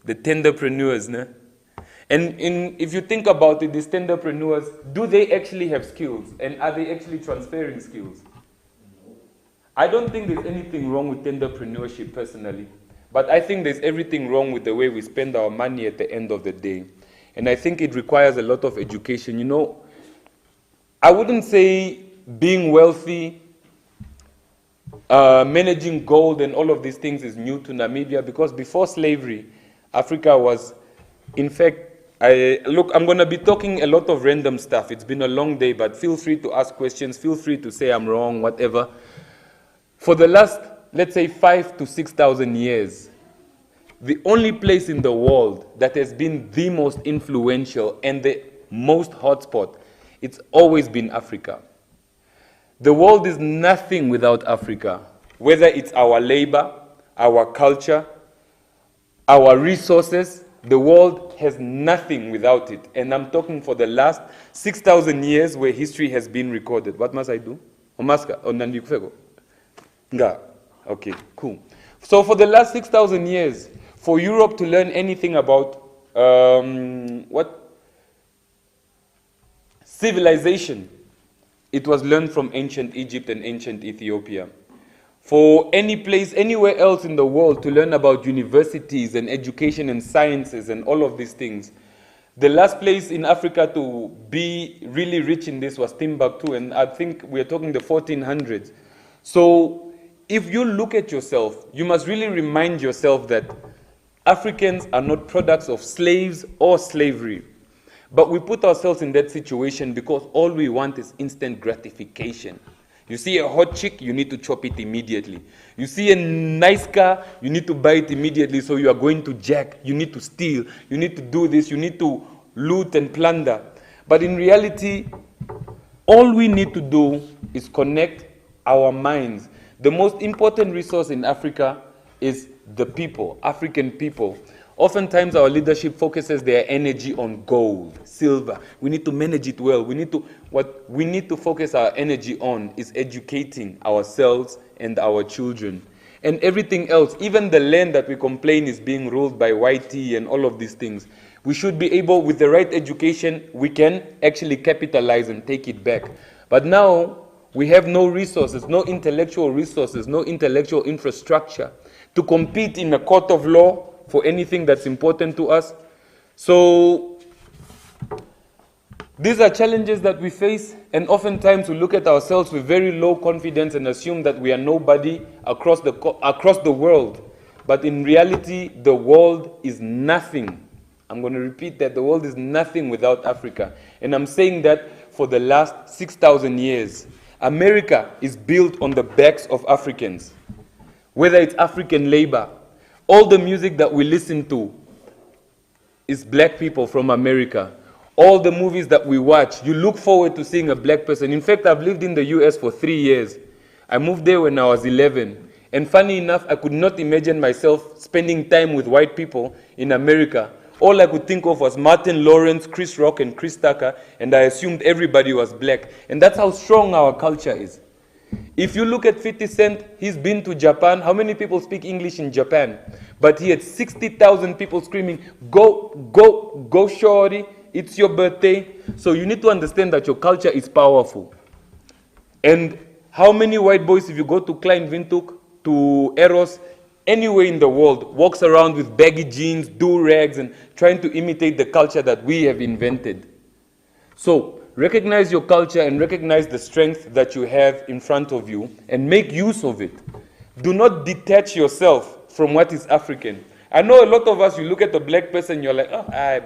The tenderpreneurs, ne? And if you think about it, these tenderpreneurs, do they actually have skills? And are they actually transferring skills? I don't think there's anything wrong with tenderpreneurship personally, but I think there's everything wrong with the way we spend our money at the end of the day. And I think it requires a lot of education. You know, I wouldn't say being wealthy, managing gold and all of these things is new to Namibia, because before slavery, Africa was, in fact, look, I'm going to be talking a lot of random stuff. It's been a long day, but feel free to ask questions. Feel free to say I'm wrong, whatever. For the last, let's say, 5,000 to 6,000 years, the only place in the world that has been the most influential and the most hotspot, it's always been Africa. The world is nothing without Africa, whether it's our labor, our culture, our resources. The world has nothing without it. And I'm talking for the last 6,000 years where history has been recorded. What must I do? Omaska, Onandikufego. Nga. Okay, cool. So for the last 6,000 years, for Europe to learn anything about civilization, it was learned from ancient Egypt and ancient Ethiopia. For any place, anywhere else in the world to learn about universities and education and sciences and all of these things, the last place in Africa to be really rich in this was Timbuktu, and I think we're talking the 1400s. So if you look at yourself, you must really remind yourself that Africans are not products of slaves or slavery. But we put ourselves in that situation because all we want is instant gratification. You see a hot chick, you need to chop it immediately. You see a nice car, you need to buy it immediately, so you are going to jack, you need to steal, you need to do this, you need to loot and plunder. But in reality, all we need to do is connect our minds. The most important resource in Africa is the people, African people. Oftentimes our leadership focuses their energy on gold, silver. We need to manage it well. What we need to focus our energy on is educating ourselves and our children. And everything else, even the land that we complain is being ruled by YT and all of these things, we should be able, with the right education, we can actually capitalize and take it back. But now, we have no resources, no intellectual resources, no intellectual infrastructure to compete in a court of law for anything that's important to us. So these are challenges that we face, and oftentimes we look at ourselves with very low confidence and assume that we are nobody across the world. But in reality, the world is nothing. I'm going to repeat that. The world is nothing without Africa. And I'm saying that for the last 6,000 years. America is built on the backs of Africans. Whether it's African labor, all the music that we listen to is black people from America. All the movies that we watch, you look forward to seeing a black person. In fact, I've lived in the US for 3 years. I moved there when I was 11. And funny enough, I could not imagine myself spending time with white people in America. All I could think of was Martin Lawrence, Chris Rock, and Chris Tucker, and I assumed everybody was black. And that's how strong our culture is. If you look at 50 Cent, he's been to Japan. How many people speak English in Japan? But he had 60,000 people screaming, go, shorty, it's your birthday. So you need to understand that your culture is powerful. And how many white boys, if you go to Klein Windhoek, to Eros, anywhere in the world, walks around with baggy jeans, do-rags, and trying to imitate the culture that we have invented? So recognize your culture and recognize the strength that you have in front of you and make use of it. Do not detach yourself from what is African. I know a lot of us, you look at a black person, you're like,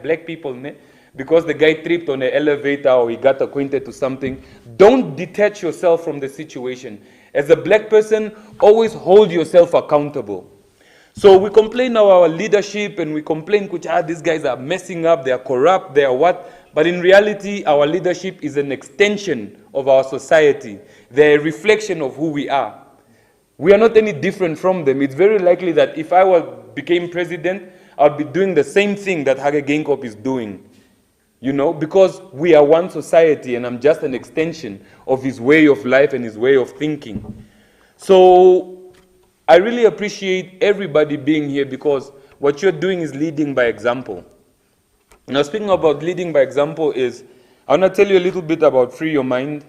black people, ne? Because the guy tripped on an elevator or he got acquainted to something. Don't detach yourself from the situation. As a black person, always hold yourself accountable. So we complain of our leadership and we complain, these guys are messing up, they are corrupt, they are what? But in reality, our leadership is an extension of our society. They're a reflection of who we are. We are not any different from them. It's very likely that if I became president, I'd be doing the same thing that Hage Geingob is doing. You know, because we are one society and I'm just an extension of his way of life and his way of thinking. So I really appreciate everybody being here because what you're doing is leading by example. Now, speaking about leading by example is, I want to tell you a little bit about Free Your Mind.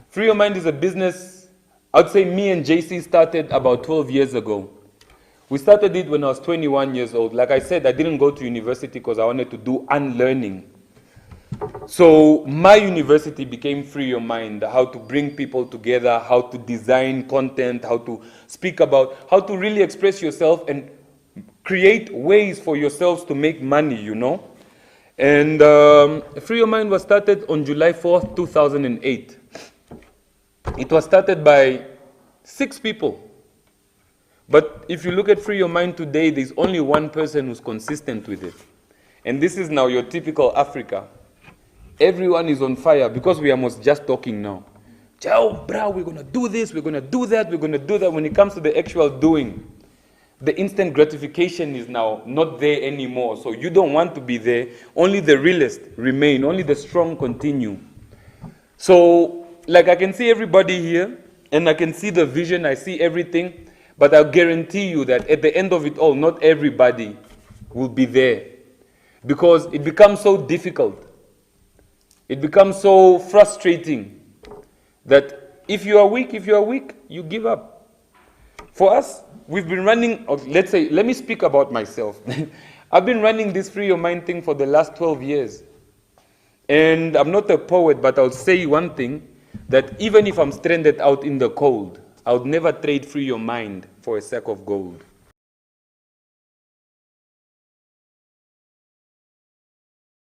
Free Your Mind is a business, I'd say me and JC started about 12 years ago. We started it when I was 21 years old. Like I said, I didn't go to university because I wanted to do unlearning. So my university became Free Your Mind, how to bring people together, how to design content, how to speak about, how to really express yourself and create ways for yourselves to make money, you know. And Free Your Mind was started on July 4th, 2008. It was started by 6 people. But if you look at Free Your Mind today, there's only one person who's consistent with it. And this is now your typical Africa. Everyone is on fire because we are almost just talking now. Ciao, bro, we're going to do this, we're going to do that, we're going to do that. When it comes to the actual doing, the instant gratification is now not there anymore. So you don't want to be there. Only the realest remain. Only the strong continue. So, like, I can see everybody here, and I can see the vision, I see everything, but I'll guarantee you that at the end of it all, not everybody will be there. Because it becomes so difficult. It becomes so frustrating that if you are weak, you give up. For us, we've been running, let's say, let me speak about myself. I've been running this Free Your Mind thing for the last 12 years. And I'm not a poet, but I'll say one thing, that even if I'm stranded out in the cold, I would never trade Free Your Mind for a sack of gold.